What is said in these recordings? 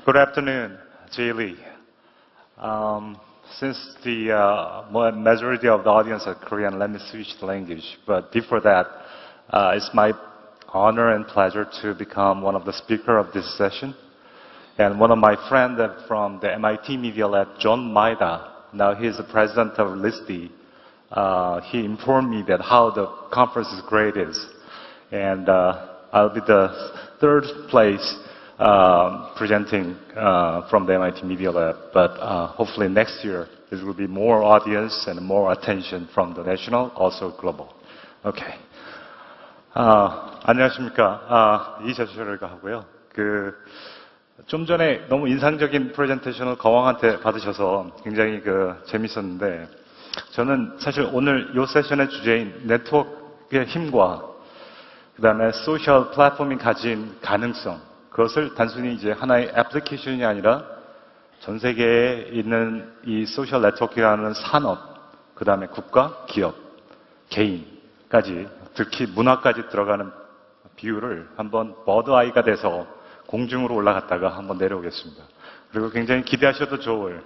Good afternoon, Jay Lee. Since the majority of the audience are Korean, let me switch the language. But before that, it's my honor and pleasure to become one of the speakers of this session. And one of my friends from the MIT Media Lab, John Maeda, now he's the president of LISD. He informed me that how the conference is great is. And I'll be the third place presenting from the MIT Media Lab. But hopefully next year there will be more audience and more attention from the national, also global. Okay. 안녕하십니까. 이재철이라고 하고요. 좀 전에 너무 인상적인 프레젠테이션을 거왕한테 받으셔서 굉장히 재밌었는데, 저는 사실 오늘 이 세션의 주제인 네트워크의 힘과 그 다음에 소셜 플랫폼이 가진 가능성, 그것을 단순히 이제 하나의 애플리케이션이 아니라 전 세계에 있는 이 소셜 네트워크라는 산업, 그 다음에 국가, 기업, 개인까지, 특히 문화까지 들어가는 비율을 한번 버드 아이가 돼서 공중으로 올라갔다가 한번 내려오겠습니다. 그리고 굉장히 기대하셔도 좋을,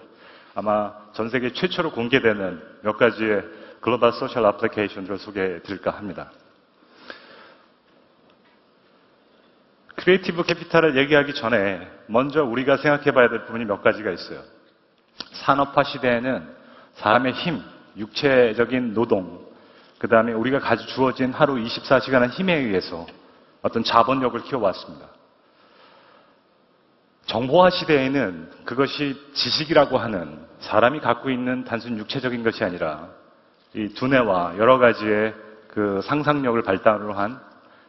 아마 전 세계 최초로 공개되는 몇 가지의 글로벌 소셜 애플리케이션들을 소개해 드릴까 합니다. 크리에이티브 캐피탈을 얘기하기 전에 먼저 우리가 생각해 봐야 될 부분이 몇 가지가 있어요. 산업화 시대에는 사람의 힘, 육체적인 노동, 그 다음에 우리가 가지고 주어진 하루 24시간의 힘에 의해서 어떤 자본력을 키워왔습니다. 정보화 시대에는 그것이 지식이라고 하는 사람이 갖고 있는 단순 육체적인 것이 아니라 이 두뇌와 여러 가지의 그 상상력을 발달로 한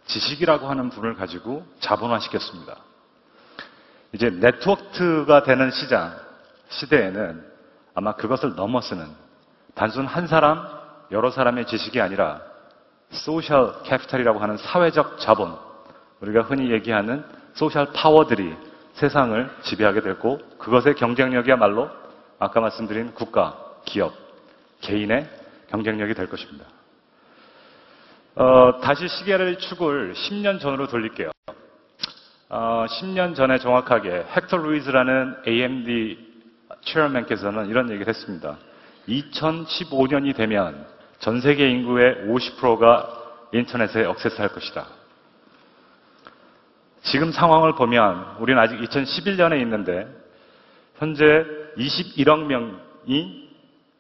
지식이라고 하는 부분을 가지고 자본화시켰습니다. 이제 네트워크가 되는 시대에는 아마 그것을 넘어서는 단순 한 사람, 여러 사람의 지식이 아니라 소셜 캐피탈이라고 하는 사회적 자본, 우리가 흔히 얘기하는 소셜 파워들이 세상을 지배하게 됐고, 그것의 경쟁력이야말로 아까 말씀드린 국가, 기업, 개인의 경쟁력이 될 것입니다. 다시 시계를 축을 10년 전으로 돌릴게요. 10년 전에 정확하게 헥터 루이즈라는 AMD 체어맨께서는 이런 얘기를 했습니다. 2015년이 되면 전 세계 인구의 50%가 인터넷에 액세스할 것이다. 지금 상황을 보면 우리는 아직 2011년에 있는데 현재 21억 명이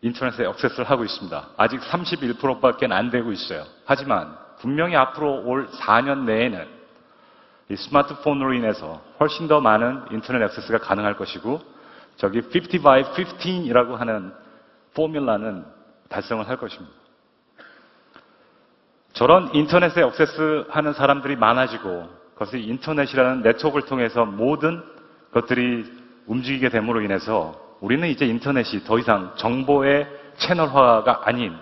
인터넷에 액세스를 하고 있습니다. 아직 31%밖에 안 되고 있어요. 하지만 분명히 앞으로 올 4년 내에는 이 스마트폰으로 인해서 훨씬 더 많은 인터넷 액세스가 가능할 것이고, 저기 50 by 15이라고 하는 포뮬라는 달성을 할 것입니다. 저런 인터넷에 액세스하는 사람들이 많아지고 그것이 인터넷이라는 네트워크를 통해서 모든 것들이 움직이게 됨으로 인해서 우리는 이제 인터넷이 더 이상 정보의 채널화가 아닌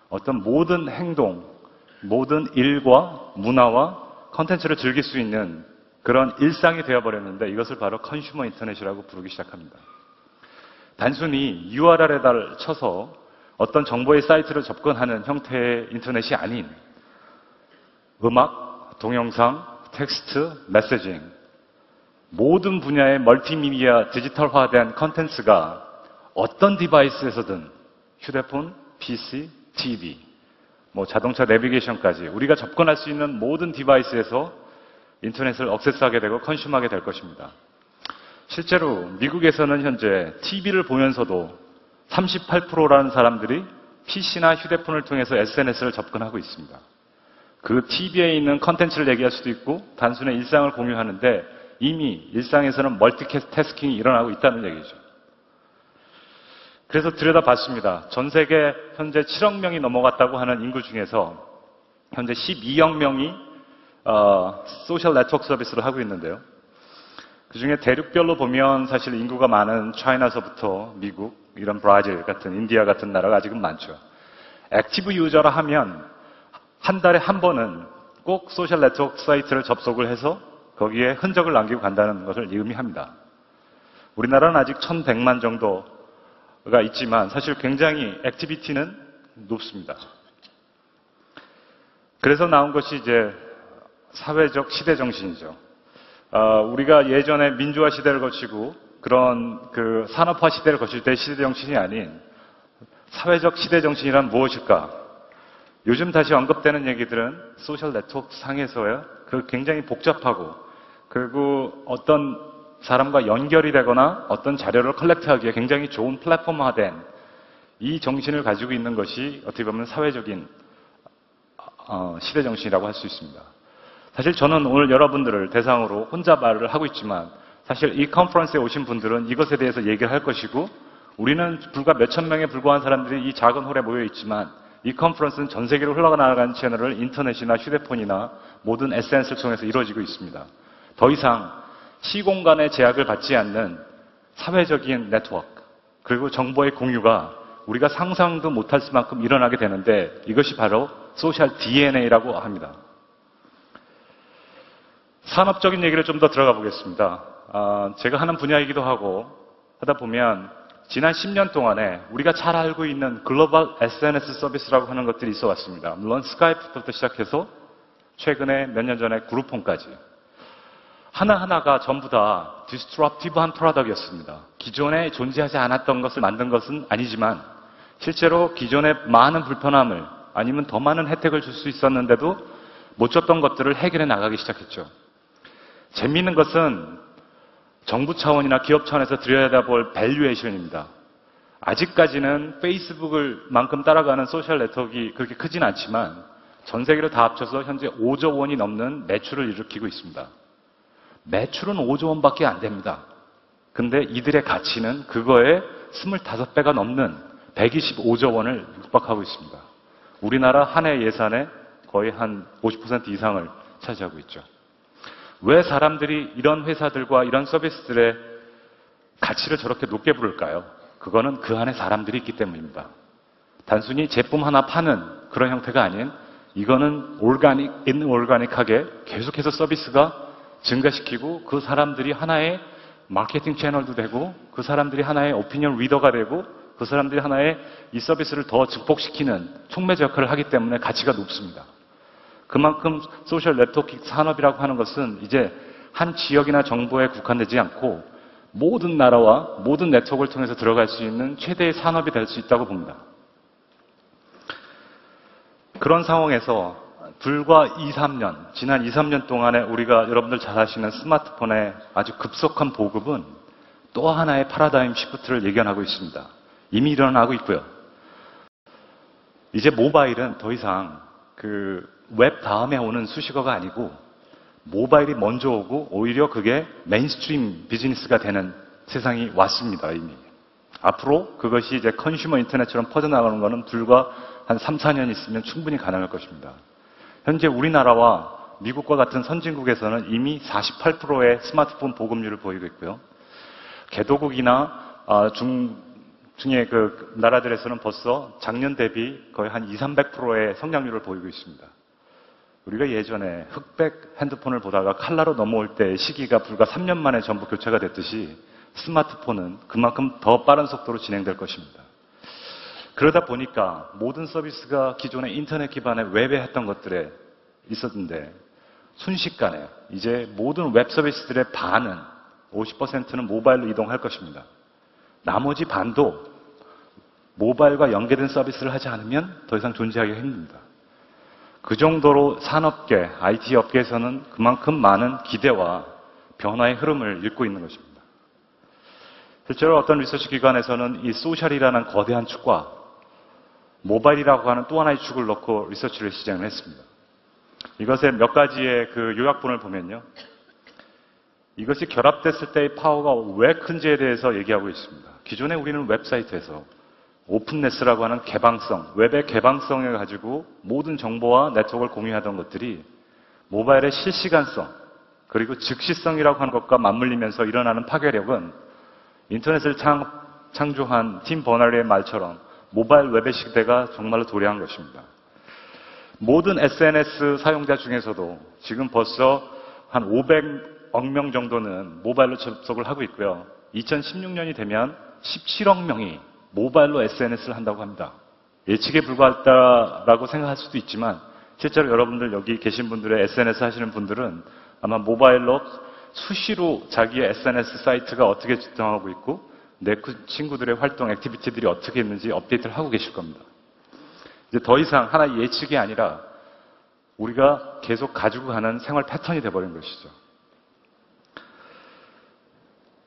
어떤 모든 행동, 모든 일과 문화와 컨텐츠를 즐길 수 있는 그런 일상이 되어버렸는데, 이것을 바로 컨슈머 인터넷이라고 부르기 시작합니다. 단순히 URL에다 쳐서 어떤 정보의 사이트를 접근하는 형태의 인터넷이 아닌 음악, 동영상, 텍스트, 메시징, 모든 분야의 멀티미디어 디지털화된 컨텐츠가 어떤 디바이스에서든 휴대폰, PC, TV, 자동차 내비게이션까지 우리가 접근할 수 있는 모든 디바이스에서 인터넷을 액세스하게 되고 컨슈머하게 될 것입니다. 실제로 미국에서는 현재 TV를 보면서도 38%라는 사람들이 PC나 휴대폰을 통해서 SNS를 접근하고 있습니다. 그 TV에 있는 컨텐츠를 얘기할 수도 있고 단순히 일상을 공유하는데 이미 일상에서는 멀티태스킹이 일어나고 있다는 얘기죠. 그래서 들여다봤습니다. 전 세계 현재 7억 명이 넘어갔다고 하는 인구 중에서 현재 12억 명이 소셜 네트워크 서비스를 하고 있는데요. 그중에 대륙별로 보면 사실 인구가 많은 차이나서부터 미국, 이런 브라질 같은, 인디아 같은 나라가 아직은 많죠. 액티브 유저라 하면 한 달에 한 번은 꼭 소셜 네트워크 사이트를 접속을 해서 거기에 흔적을 남기고 간다는 것을 의미합니다. 우리나라는 아직 1100만 정도가 있지만 사실 굉장히 액티비티는 높습니다. 그래서 나온 것이 이제 사회적 시대 정신이죠. 우리가 예전에 민주화 시대를 거치고 그런 그 산업화 시대를 거칠 때 시대 정신이 아닌 사회적 시대 정신이란 무엇일까? 요즘 다시 언급되는 얘기들은 소셜 네트워크 상에서의 그 굉장히 복잡하고 그리고 어떤 사람과 연결이 되거나 어떤 자료를 컬렉트하기에 굉장히 좋은 플랫폼화된 이 정신을 가지고 있는 것이 어떻게 보면 사회적인 시대 정신이라고 할 수 있습니다. 사실 저는 오늘 여러분들을 대상으로 혼자 말을 하고 있지만 사실 이 컨퍼런스에 오신 분들은 이것에 대해서 얘기를 할 것이고 우리는 불과 몇천 명에 불과한 사람들이 이 작은 홀에 모여 있지만 이 컨퍼런스는 전 세계로 흘러나가는 채널을 인터넷이나 휴대폰이나 모든 SNS를 통해서 이루어지고 있습니다. 더 이상 시공간의 제약을 받지 않는 사회적인 네트워크 그리고 정보의 공유가 우리가 상상도 못할 만큼 일어나게 되는데 이것이 바로 소셜 DNA라고 합니다. 산업적인 얘기를 좀 더 들어가 보겠습니다. 제가 하는 분야이기도 하고 하다 보면 지난 10년 동안에 우리가 잘 알고 있는 글로벌 SNS 서비스라고 하는 것들이 있어 왔습니다. 물론 스카이프부터 시작해서 최근에 몇 년 전에 그룹폰까지 하나하나가 전부 다 디스트럽티브한 프로덕트였습니다. 기존에 존재하지 않았던 것을 만든 것은 아니지만 실제로 기존에 많은 불편함을 아니면 더 많은 혜택을 줄 수 있었는데도 못 줬던 것들을 해결해 나가기 시작했죠. 재미있는 것은 정부 차원이나 기업 차원에서 들여다볼 밸류에이션입니다. 아직까지는 페이스북을 만큼 따라가는 소셜 네트워크가 그렇게 크진 않지만 전 세계로 다 합쳐서 현재 5조 원이 넘는 매출을 일으키고 있습니다. 매출은 5조 원밖에 안 됩니다. 근데 이들의 가치는 그거의 25배가 넘는 125조 원을 육박하고 있습니다. 우리나라 한 해 예산의 거의 한 50% 이상을 차지하고 있죠. 왜 사람들이 이런 회사들과 이런 서비스들의 가치를 저렇게 높게 부를까요? 그거는 그 안에 사람들이 있기 때문입니다. 단순히 제품 하나 파는 그런 형태가 아닌 이거는 인올가닉하게 계속해서 서비스가 증가시키고 그 사람들이 하나의 마케팅 채널도 되고 그 사람들이 하나의 오피니언 리더가 되고 그 사람들이 하나의 이 서비스를 더 증폭시키는 촉매제 역할을 하기 때문에 가치가 높습니다. 그만큼 소셜 네트워크 산업이라고 하는 것은 이제 한 지역이나 정보에 국한되지 않고 모든 나라와 모든 네트워크를 통해서 들어갈 수 있는 최대의 산업이 될 수 있다고 봅니다. 그런 상황에서 불과 2-3년, 지난 2-3년 동안에 우리가 여러분들 잘 아시는 스마트폰의 아주 급속한 보급은 또 하나의 패러다임 시프트를 예견하고 있습니다. 이미 일어나고 있고요. 이제 모바일은 더 이상 그 웹 다음에 오는 수식어가 아니고 모바일이 먼저 오고 오히려 그게 메인스트림 비즈니스가 되는 세상이 왔습니다. 이미. 앞으로 그것이 이제 컨슈머 인터넷처럼 퍼져나가는 것은 불과 한 3-4년 있으면 충분히 가능할 것입니다. 현재 우리나라와 미국과 같은 선진국에서는 이미 48%의 스마트폰 보급률을 보이고 있고요. 개도국이나 중의 그 나라들에서는 벌써 작년 대비 거의 한 200-300%의 성장률을 보이고 있습니다. 우리가 예전에 흑백 핸드폰을 보다가 칼라로 넘어올 때의 시기가 불과 3년 만에 전부 교체가 됐듯이 스마트폰은 그만큼 더 빠른 속도로 진행될 것입니다. 그러다 보니까 모든 서비스가 기존의 인터넷 기반의 웹에 했던 것들에 있었는데 순식간에 이제 모든 웹 서비스들의 반은 50%는 모바일로 이동할 것입니다. 나머지 반도 모바일과 연계된 서비스를 하지 않으면 더 이상 존재하기가 힘듭니다. 그 정도로 산업계, IT 업계에서는 그만큼 많은 기대와 변화의 흐름을 읽고 있는 것입니다. 실제로 어떤 리서치 기관에서는 이 소셜이라는 거대한 축과 모바일이라고 하는 또 하나의 축을 넣고 리서치를 시작을 했습니다. 이것의 몇 가지의 그 요약본을 보면요. 이것이 결합됐을 때의 파워가 왜 큰지에 대해서 얘기하고 있습니다. 기존에 우리는 웹사이트에서 오픈네스라고 하는 개방성, 웹의 개방성을 가지고 모든 정보와 네트워크를 공유하던 것들이 모바일의 실시간성, 그리고 즉시성이라고 하는 것과 맞물리면서 일어나는 파괴력은 인터넷을 창조한 팀 버너리의 말처럼 모바일 웹의 시대가 정말로 도래한 것입니다. 모든 SNS 사용자 중에서도 지금 벌써 한 500억 명 정도는 모바일로 접속을 하고 있고요. 2016년이 되면 17억 명이 모바일로 SNS를 한다고 합니다. 예측에 불과하다라고 생각할 수도 있지만 실제로 여러분들 여기 계신 분들의 SNS 하시는 분들은 아마 모바일로 수시로 자기의 SNS 사이트가 어떻게 작동하고 있고 내 친구들의 활동, 액티비티들이 어떻게 있는지 업데이트를 하고 계실 겁니다. 이제 더 이상 하나의 예측이 아니라 우리가 계속 가지고 가는 생활 패턴이 돼버린 것이죠.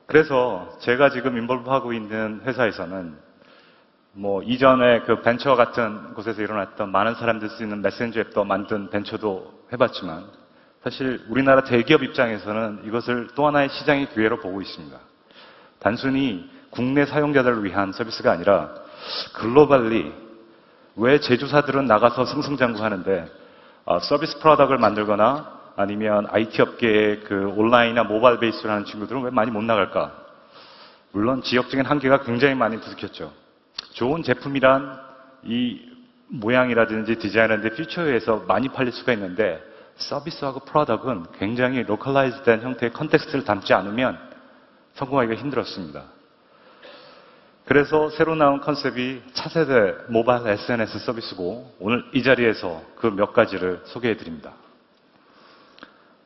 그래서 제가 지금 인볼브하고 있는 회사에서는 이전에 그 벤처 같은 곳에서 일어났던 많은 사람들 쓸 수 있는 메신저 앱도 만든 벤처도 해봤지만 사실 우리나라 대기업 입장에서는 이것을 또 하나의 시장의 기회로 보고 있습니다. 단순히 국내 사용자들을 위한 서비스가 아니라 글로벌리 왜 제조사들은 나가서 승승장구하는데 서비스 프로덕트를 만들거나 아니면 IT 업계의 그 온라인이나 모바일 베이스로 하는 친구들은 왜 많이 못 나갈까? 물론 지역적인 한계가 굉장히 많이 부딪혔죠. 좋은 제품이란 이 모양이라든지 디자인이라든지 피처에 의해서 많이 팔릴 수가 있는데 서비스하고 프로덕트는 굉장히 로컬라이즈된 형태의 컨텍스트를 담지 않으면 성공하기가 힘들었습니다. 그래서 새로 나온 컨셉이 차세대 모바일 SNS 서비스고 오늘 이 자리에서 그 몇 가지를 소개해 드립니다.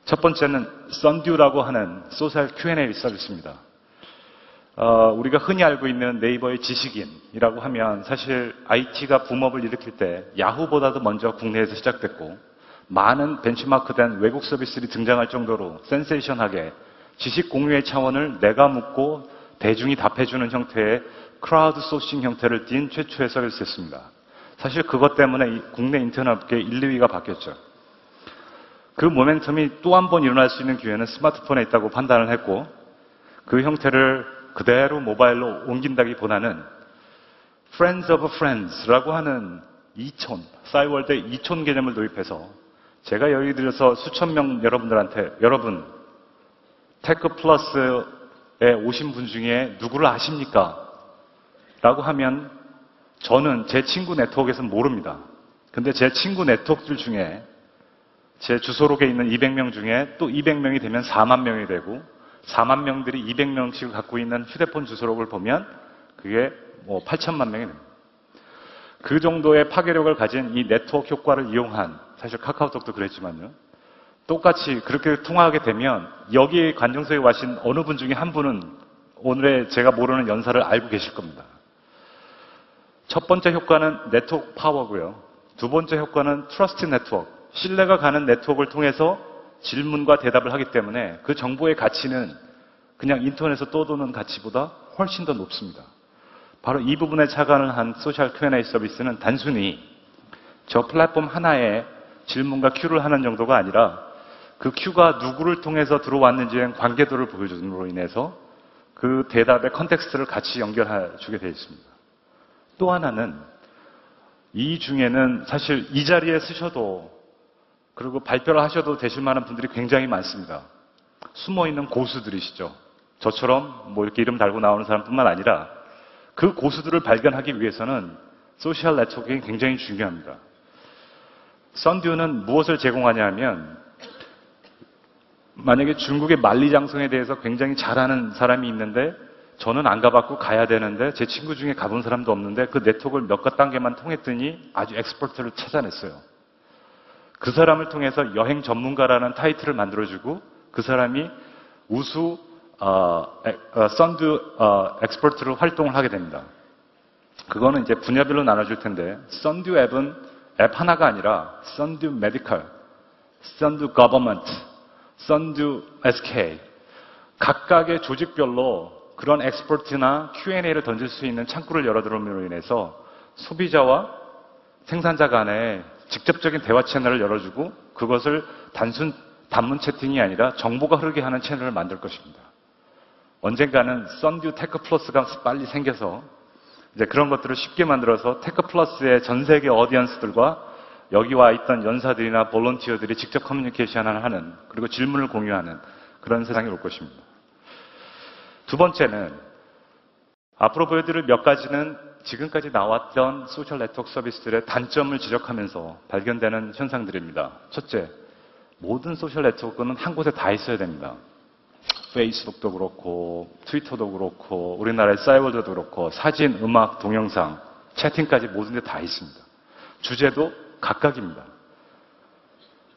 첫 번째는 썬듀라고 하는 소셜 Q&A 서비스입니다. 우리가 흔히 알고 있는 네이버의 지식인이라고 하면 사실 IT가 붐업을 일으킬 때 야후보다도 먼저 국내에서 시작됐고 많은 벤치마크된 외국 서비스들이 등장할 정도로 센세이션하게 지식 공유의 차원을 내가 묻고 대중이 답해주는 형태의 크라우드 소싱 형태를 띈 최초의 서비스였습니다. 사실 그것 때문에 국내 인터넷 업계 1, 2위가 바뀌었죠. 그 모멘텀이 또 한 번 일어날 수 있는 기회는 스마트폰에 있다고 판단을 했고 그 형태를 그대로 모바일로 옮긴다기보다는 Friends of Friends라고 하는 2000, 싸이월드의 2000 개념을 도입해서 제가 예를 들어서 수천 명 여러분들한테 여러분 테크 플러스에 오신 분 중에 누구를 아십니까? 라고 하면 저는 제 친구 네트워크에서는 모릅니다. 근데 제 친구 네트워크들 중에 제 주소록에 있는 200명 중에 또 200명이 되면 4만 명이 되고 4만 명들이 200명씩을 갖고 있는 휴대폰 주소록을 보면 그게 8천만 명이 됩니다. 그 정도의 파괴력을 가진 이 네트워크 효과를 이용한 사실 카카오톡도 그랬지만요. 똑같이 그렇게 통화하게 되면 여기 관중석에 와신 어느 분 중에 한 분은 오늘의 제가 모르는 연사를 알고 계실 겁니다. 첫 번째 효과는 네트워크 파워고요. 두 번째 효과는 트러스트 네트워크. 신뢰가 가는 네트워크를 통해서 질문과 대답을 하기 때문에 그 정보의 가치는 그냥 인터넷에서 떠도는 가치보다 훨씬 더 높습니다. 바로 이 부분에 착안을 한 소셜 Q&A 서비스는 단순히 저 플랫폼 하나에 질문과 큐를 하는 정도가 아니라 그 큐가 누구를 통해서 들어왔는지의 관계도를 보여줌으로 인해서 그 대답의 컨텍스트를 같이 연결해 주게 되어 있습니다. 또 하나는 이 중에는 사실 이 자리에 쓰셔도 그리고 발표를 하셔도 되실 만한 분들이 굉장히 많습니다. 숨어있는 고수들이시죠. 저처럼 이렇게 이름 달고 나오는 사람뿐만 아니라 그 고수들을 발견하기 위해서는 소셜 네트워킹이 굉장히 중요합니다. 썬듀는 무엇을 제공하냐 하면 만약에 중국의 만리장성에 대해서 굉장히 잘하는 사람이 있는데 저는 안 가봤고 가야 되는데 제 친구 중에 가본 사람도 없는데 그 네트워크를 몇 단계만 통했더니 아주 엑스퍼트를 찾아냈어요. 그 사람을 통해서 여행 전문가라는 타이틀을 만들어주고 그 사람이 우수 썬듀 엑스퍼트로 활동을 하게 됩니다. 그거는 이제 분야별로 나눠줄 텐데 썬듀 앱은 앱 하나가 아니라 썬듀 메디컬, 썬듀 거버먼트, 썬듀 SK 각각의 조직별로 그런 엑스퍼트나 Q&A를 던질 수 있는 창구를 열어두므로 인해서 소비자와 생산자 간에 직접적인 대화 채널을 열어주고 그것을 단순 단문 채팅이 아니라 정보가 흐르게 하는 채널을 만들 것입니다. 언젠가는 썬듀 테크 플러스가 빨리 생겨서 이제 그런 것들을 쉽게 만들어서 테크 플러스의 전 세계 어디언스들과 여기 와 있던 연사들이나 볼런티어들이 직접 커뮤니케이션을 하는 그리고 질문을 공유하는 그런 세상이 올 것입니다. 두 번째는 앞으로 보여드릴 몇 가지는 지금까지 나왔던 소셜 네트워크 서비스들의 단점을 지적하면서 발견되는 현상들입니다. 첫째, 모든 소셜 네트워크는 한 곳에 다 있어야 됩니다. 페이스북도 그렇고 트위터도 그렇고 우리나라의 싸이월드도 그렇고 사진, 음악, 동영상, 채팅까지 모든 데 다 있습니다. 주제도 각각입니다.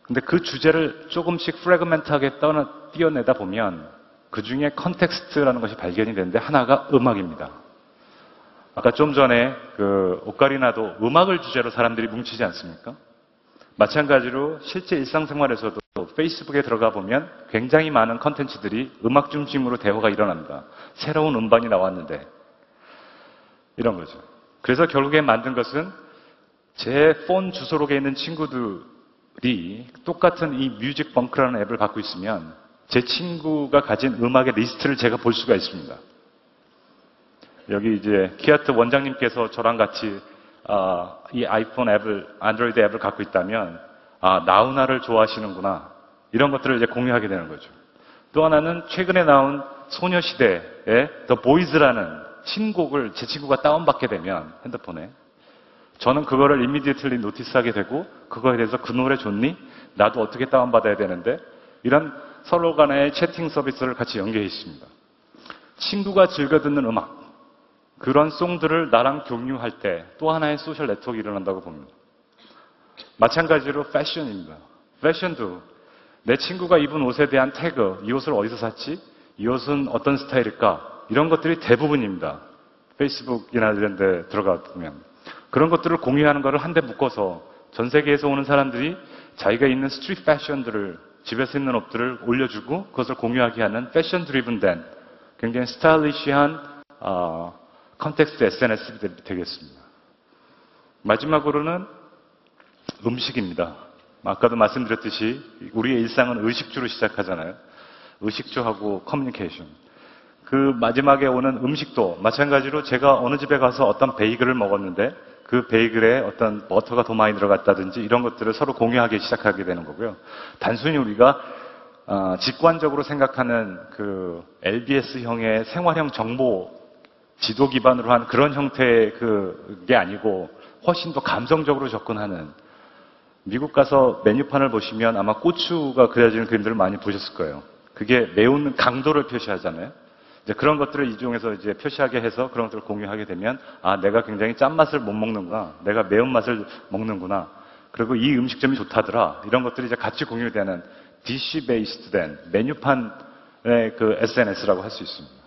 근데 그 주제를 조금씩 프래그먼트하게 띄어내다 보면 그 중에 컨텍스트라는 것이 발견이 되는데 하나가 음악입니다. 아까 좀 전에 그 오카리나도 음악을 주제로 사람들이 뭉치지 않습니까? 마찬가지로 실제 일상생활에서도 페이스북에 들어가 보면 굉장히 많은 컨텐츠들이 음악 중심으로 대화가 일어납니다. 새로운 음반이 나왔는데 이런 거죠. 그래서 결국에 만든 것은 제 폰 주소록에 있는 친구들이 똑같은 이 뮤직 벙크라는 앱을 갖고 있으면 제 친구가 가진 음악의 리스트를 제가 볼 수가 있습니다. 여기 이제 키아트 원장님께서 저랑 같이 이 아이폰 앱을, 안드로이드 앱을 갖고 있다면 나훈아를 좋아하시는구나. 이런 것들을 이제 공유하게 되는 거죠. 또 하나는 최근에 나온 소녀시대의 The Boys라는 신곡을 제 친구가 다운받게 되면 핸드폰에 저는 그거를 immediately 노티스하게 되고 그거에 대해서 그 노래 좋니? 나도 어떻게 다운받아야 되는데 이런 서로 간의 채팅 서비스를 같이 연계해 있습니다. 친구가 즐겨 듣는 음악 그런 송들을 나랑 공유할 때 또 하나의 소셜 네트워크가 일어난다고 봅니다. 마찬가지로 패션입니다. 패션도 내 친구가 입은 옷에 대한 태그, 이 옷을 어디서 샀지? 이 옷은 어떤 스타일일까? 이런 것들이 대부분입니다. 페이스북이나 이런 데 들어가 보면. 그런 것들을 공유하는 것을 한데 묶어서 전 세계에서 오는 사람들이 자기가 입는 스트리트 패션들을 집에서 입는 옷들을 올려주고 그것을 공유하게 하는 패션 드리븐 된 굉장히 스타일리시한 컨텍스트 SNS이 되겠습니다. 마지막으로는 음식입니다. 아까도 말씀드렸듯이 우리의 일상은 의식주로 시작하잖아요. 의식주하고 커뮤니케이션. 그 마지막에 오는 음식도 마찬가지로 제가 어느 집에 가서 어떤 베이글을 먹었는데 그 베이글에 어떤 버터가 더 많이 들어갔다든지 이런 것들을 서로 공유하기 시작하게 되는 거고요. 단순히 우리가 직관적으로 생각하는 그 LBS형의 생활형 정보 지도 기반으로 한 그런 형태의 그게 아니고 훨씬 더 감성적으로 접근하는 미국 가서 메뉴판을 보시면 아마 고추가 그려지는 그림들을 많이 보셨을 거예요. 그게 매운 강도를 표시하잖아요. 이제 그런 것들을 이용해서 이제 표시하게 해서 그런 것들을 공유하게 되면 내가 굉장히 짠맛을 못 먹는구나. 내가 매운맛을 먹는구나. 그리고 이 음식점이 좋다더라. 이런 것들이 이제 같이 공유되는 디시 베이스드 된 메뉴판의 그 SNS라고 할 수 있습니다.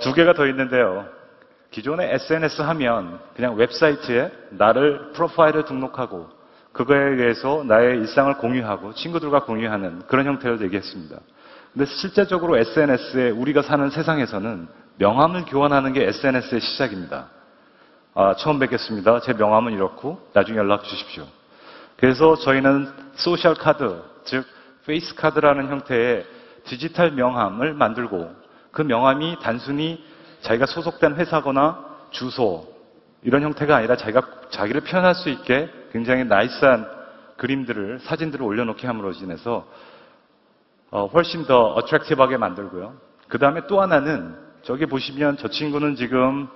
두 개가 더 있는데요. 기존의 SNS 하면 그냥 웹사이트에 나를 프로파일을 등록하고 그거에 의해서 나의 일상을 공유하고 친구들과 공유하는 그런 형태를 얘기했습니다. 근데 실제적으로 SNS에 우리가 사는 세상에서는 명함을 교환하는 게 SNS의 시작입니다. 처음 뵙겠습니다. 제 명함은 이렇고 나중에 연락 주십시오. 그래서 저희는 소셜 카드, 즉 페이스 카드라는 형태의 디지털 명함을 만들고 그 명함이 단순히 자기가 소속된 회사거나 주소 이런 형태가 아니라 자기를 표현할 수 있게 굉장히 나이스한 그림들을 사진들을 올려놓게 함으로 인해서 훨씬 더 어트랙티브하게 만들고요. 그 다음에 또 하나는 저기 보시면 저 친구는 지금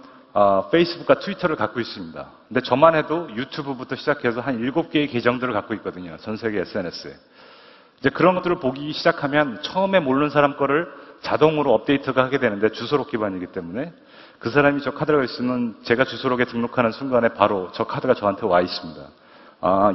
페이스북과 트위터를 갖고 있습니다. 근데 저만 해도 유튜브부터 시작해서 한 7개의 계정들을 갖고 있거든요. 전 세계 SNS에. 이제 그런 것들을 보기 시작하면 처음에 모르는 사람 거를 자동으로 업데이트가 하게 되는데 주소록 기반이기 때문에 그 사람이 저 카드가 있으면 제가 주소록에 등록하는 순간에 바로 저 카드가 저한테 와 있습니다.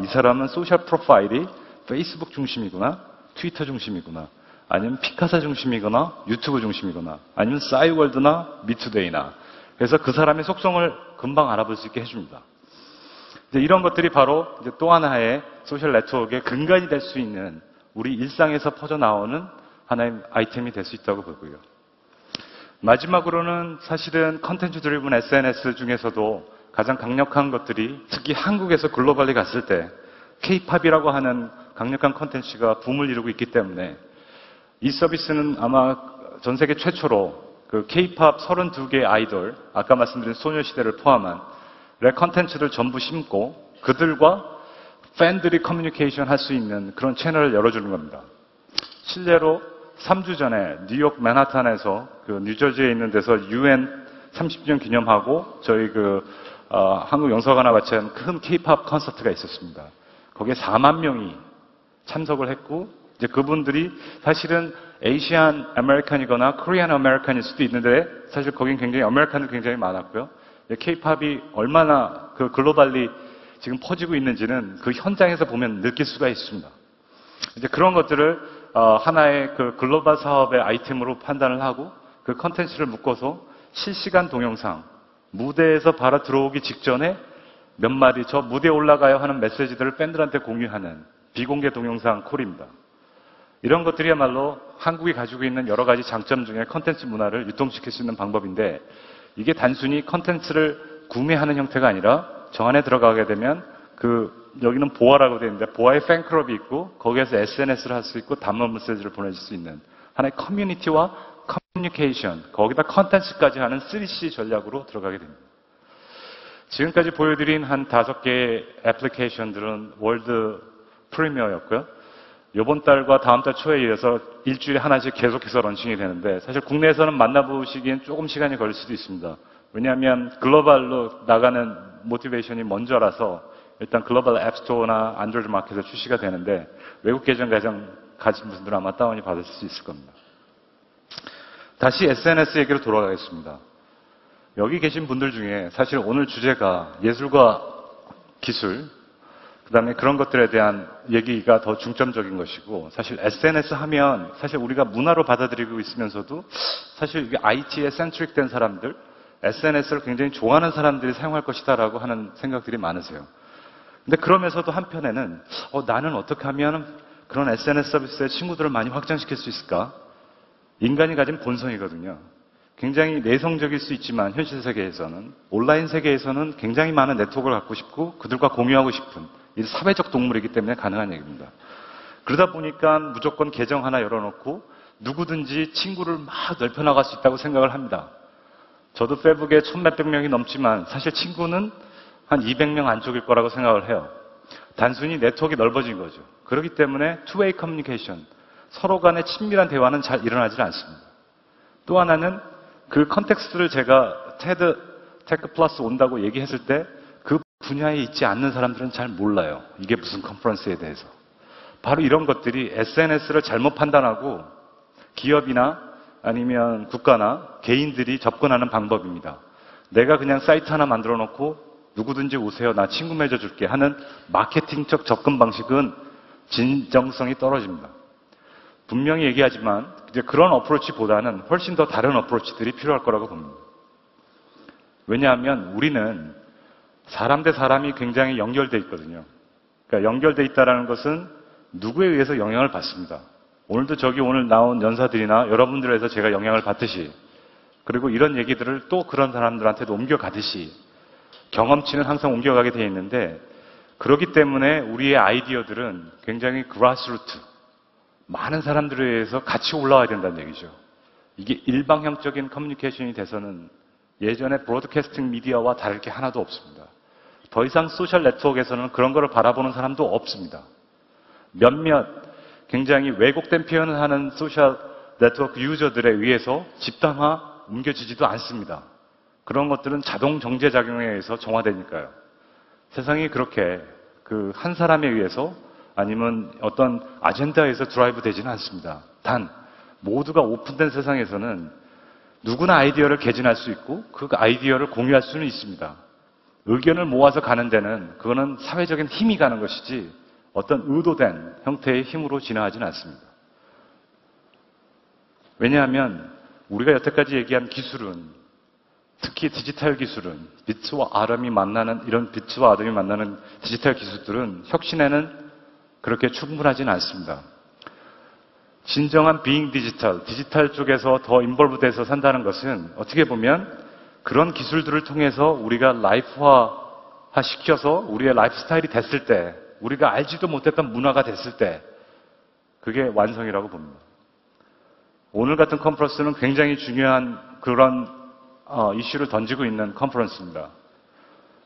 이 사람은 소셜 프로파일이 페이스북 중심이구나, 트위터 중심이구나, 아니면 피카사 중심이거나 유튜브 중심이거나, 아니면 싸이월드나 미투데이나. 그래서 그 사람의 속성을 금방 알아볼 수 있게 해줍니다. 이제 이런 것들이 바로 이제 또 하나의 소셜 네트워크의 근간이 될 수 있는 우리 일상에서 퍼져나오는 하나의 아이템이 될 수 있다고 보고요. 마지막으로는 사실은 컨텐츠 드리븐 SNS 중에서도 가장 강력한 것들이 특히 한국에서 글로벌리 갔을 때 K-팝이라고 하는 강력한 컨텐츠가 붐을 이루고 있기 때문에 이 서비스는 아마 전 세계 최초로 그 K-팝 32개 아이돌, 아까 말씀드린 소녀시대를 포함한 컨텐츠를 전부 심고 그들과 팬들이 커뮤니케이션 할 수 있는 그런 채널을 열어주는 겁니다. 실례로 3주 전에 뉴욕 맨하탄에서 그 뉴저지에 있는 데서 UN 30주년 기념하고 저희 한국 영사관과 같이 한 큰 K-팝 콘서트가 있었습니다. 거기에 4만 명이 참석을 했고 이제 그분들이 사실은 에이시안 아메리칸이거나 코리안 아메리칸일 수도 있는데 사실 거긴 굉장히 아메리칸이 굉장히 많았고요. K-팝이 얼마나 그 글로벌리 지금 퍼지고 있는지는 그 현장에서 보면 느낄 수가 있습니다. 이제 그런 것들을 하나의 그 글로벌 사업의 아이템으로 판단을 하고 그 컨텐츠를 묶어서 실시간 동영상, 무대에서 바로 들어오기 직전에 몇 마디 저 무대에 올라가요 하는 메시지들을 팬들한테 공유하는 비공개 동영상 콜입니다. 이런 것들이야말로 한국이 가지고 있는 여러 가지 장점 중에 컨텐츠 문화를 유통시킬 수 있는 방법인데 이게 단순히 컨텐츠를 구매하는 형태가 아니라 정 안에 들어가게 되면 여기는 보아라고 되어 있는데 보아의 팬클럽이 있고 거기에서 SNS를 할 수 있고 담론 메시지를 보내줄 수 있는 하나의 커뮤니티와 커뮤니케이션 거기다 컨텐츠까지 하는 3C 전략으로 들어가게 됩니다. 지금까지 보여드린 한 5개의 애플리케이션들은 월드 프리미어였고요. 이번 달과 다음 달 초에 이어서 일주일에 하나씩 계속해서 런칭이 되는데 사실 국내에서는 만나보시기엔 조금 시간이 걸릴 수도 있습니다. 왜냐하면 글로벌로 나가는 모티베이션이 먼저라서 일단 글로벌 앱스토어나 안드로이드 마켓에 출시가 되는데 외국 계정 가진 분들은 아마 다운이 받을 수 있을 겁니다. 다시 SNS 얘기로 돌아가겠습니다. 여기 계신 분들 중에 사실 오늘 주제가 예술과 기술, 그 다음에 그런 것들에 대한 얘기가 더 중점적인 것이고 사실 SNS 하면 사실 우리가 문화로 받아들이고 있으면서도 사실 이게 IT에 센트릭된 사람들, SNS를 굉장히 좋아하는 사람들이 사용할 것이다라고 하는 생각들이 많으세요. 근데 그러면서도 한편에는 나는 어떻게 하면 그런 SNS 서비스의 친구들을 많이 확장시킬 수 있을까? 인간이 가진 본성이거든요. 굉장히 내성적일 수 있지만 현실 세계에서는 온라인 세계에서는 굉장히 많은 네트워크를 갖고 싶고 그들과 공유하고 싶은 이 사회적 동물이기 때문에 가능한 얘기입니다. 그러다 보니까 무조건 계정 하나 열어놓고 누구든지 친구를 막 넓혀나갈 수 있다고 생각을 합니다. 저도 페북에 1000몇백 명이 넘지만 사실 친구는 한 200명 안쪽일 거라고 생각을 해요. 단순히 네트워크가 넓어진 거죠. 그렇기 때문에 투웨이 커뮤니케이션, 서로 간의 친밀한 대화는 잘 일어나지 않습니다. 또 하나는 그 컨텍스트를 제가 테크 플러스 온다고 얘기했을 때 그 분야에 있지 않는 사람들은 잘 몰라요. 이게 무슨 컨퍼런스에 대해서. 바로 이런 것들이 SNS를 잘못 판단하고 기업이나 아니면 국가나 개인들이 접근하는 방법입니다. 내가 그냥 사이트 하나 만들어 놓고 누구든지 오세요. 나 친구 맺어줄게 하는 마케팅적 접근 방식은 진정성이 떨어집니다. 분명히 얘기하지만 이제 그런 어프로치보다는 훨씬 더 다른 어프로치들이 필요할 거라고 봅니다. 왜냐하면 우리는 사람 대 사람이 굉장히 연결돼 있거든요. 그러니까 연결돼 있다는 것은 누구에 의해서 영향을 받습니다. 오늘도 오늘 나온 연사들이나 여러분들에 서 제가 영향을 받듯이 그리고 이런 얘기들을 또 그런 사람들한테도 옮겨가듯이 경험치는 항상 옮겨가게 되어 있는데 그렇기 때문에 우리의 아이디어들은 굉장히 그라스루트 많은 소사람들에 의해서 같이 올라와야 된다는 얘기죠. 이게 일방형적인 커뮤니케이션이 돼서는 예전에 브로드캐스팅 미디어와 다를 게 하나도 없습니다. 더 이상 소셜 네트워크에서는 그런 거를 바라보는 사람도 없습니다. 몇몇 굉장히 왜곡된 표현을 하는 소셜 네트워크 유저들에 의해서 집단화 옮겨지지도 않습니다. 그런 것들은 자동 정제작용에 의해서 정화되니까요. 세상이 그렇게 한 사람에 의해서 아니면 어떤 아젠다에서 드라이브 되지는 않습니다. 단 모두가 오픈된 세상에서는 누구나 아이디어를 개진할 수 있고 그 아이디어를 공유할 수는 있습니다. 의견을 모아서 가는 데는 그거는 사회적인 힘이 가는 것이지 어떤 의도된 형태의 힘으로 진화하지는 않습니다. 왜냐하면 우리가 여태까지 얘기한 기술은 특히 디지털 기술은 빛과 아름이 만나는 이런 빛과 아름이 만나는 디지털 기술들은 혁신에는 그렇게 충분하지는 않습니다. 진정한 비잉 디지털 쪽에서 더 인볼브돼서 산다는 것은 어떻게 보면 그런 기술들을 통해서 우리가 라이프화 시켜서 우리의 라이프 스타일이 됐을 때 우리가 알지도 못했던 문화가 됐을 때 그게 완성이라고 봅니다. 오늘 같은 컨퍼런스는 굉장히 중요한 그런 이슈를 던지고 있는 컨퍼런스입니다.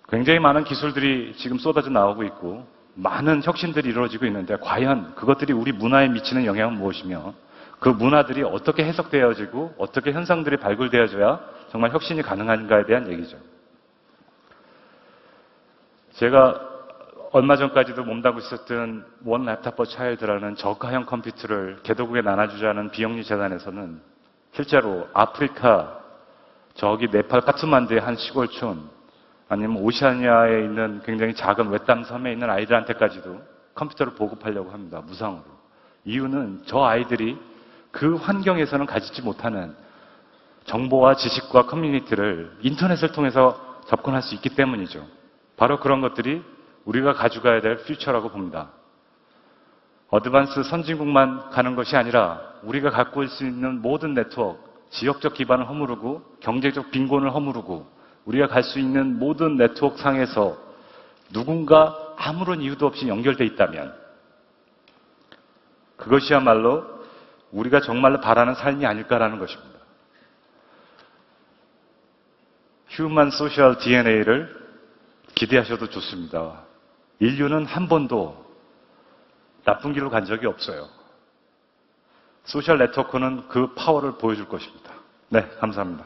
굉장히 많은 기술들이 지금 쏟아져 나오고 있고 많은 혁신들이 이루어지고 있는데 과연 그것들이 우리 문화에 미치는 영향은 무엇이며 그 문화들이 어떻게 해석되어지고 어떻게 현상들이 발굴되어져야 정말 혁신이 가능한가에 대한 얘기죠. 제가 얼마 전까지도 몸담고 있었던 원 랩탑 퍼 차일드라는 저가형 컴퓨터를 개도국에 나눠주자는 비영리 재단에서는 실제로 아프리카 저기 네팔 카트만두의 한 시골촌 아니면 오시아니아에 있는 굉장히 작은 외딴 섬에 있는 아이들한테까지도 컴퓨터를 보급하려고 합니다. 무상으로. 이유는 저 아이들이 그 환경에서는 가지지 못하는 정보와 지식과 커뮤니티를 인터넷을 통해서 접근할 수 있기 때문이죠. 바로 그런 것들이 우리가 가져가야 될 퓨처라고 봅니다. 어드밴스 선진국만 가는 것이 아니라 우리가 갖고 올 수 있는 모든 네트워크, 지역적 기반을 허무르고 경제적 빈곤을 허무르고 우리가 갈 수 있는 모든 네트워크 상에서 누군가 아무런 이유도 없이 연결되어 있다면 그것이야말로 우리가 정말로 바라는 삶이 아닐까라는 것입니다. 휴먼 소셜 DNA를 기대하셔도 좋습니다. 인류는 한 번도 나쁜 길로 간 적이 없어요. 소셜 네트워크는 그 파워를 보여줄 것입니다. 네, 감사합니다.